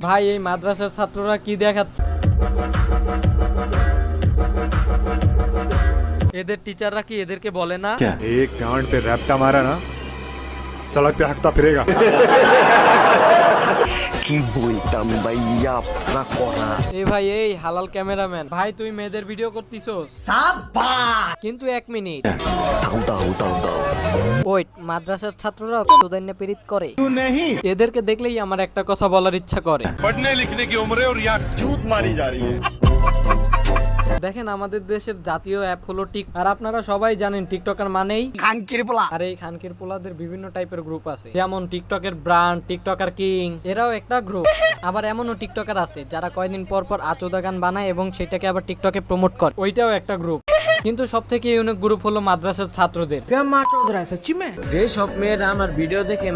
ভাই এই মাদ্রাসার ছাত্ররা কি দেখাচ্ছে, এদের টিচাররা কি এদেরকে বলে না एक डांड पे रैप्टा मारा ना सड़क पे हकता फिरेगा। কি বলতাম ভাইয়া আপনারা করা এই ভাই এই হালাল ক্যামেরাম্যান ভাই, তুই মেয়েদের ভিডিও করতিছস কিন্তু 1 মিনিট দাও দাও দাও দাও ওয়েট, মাদ্রাসার ছাত্ররা তোদের নিয়ে পীড়িত করে, এদেরকে দেখলেই আমার একটা কথা বলার ইচ্ছা করে। पढ़ने लिखने की उम्र है और यहाँ জুত মারি যা রही है দেখেন আমাদের দেশের জাতীয় অ্যাপ হলো টিক, আর আপনারা সবাই জানেন টিকটকার মানেই খানকির পোলা। আর এই খানকির পোলাদের বিভিন্ন টাইপের গ্রুপ আছে, যেমন টিকটকের ব্র্যান্ড, টিকটকার কিং, এরাও একটা গ্রুপ। আবার এমনও টিকটকার আছে যারা কয়দিন পর পর আচোদা গান বানায় এবং সেটাকে আবার টিকটকে প্রমোট করে, ওইটাও একটা গ্রুপ। কিন্তু সব থেকে ইউনিক গ্রুপ হলো মাদ্রাসার ছাত্রদের। যে সব মেয়েরা আমার ভিডিও দেখে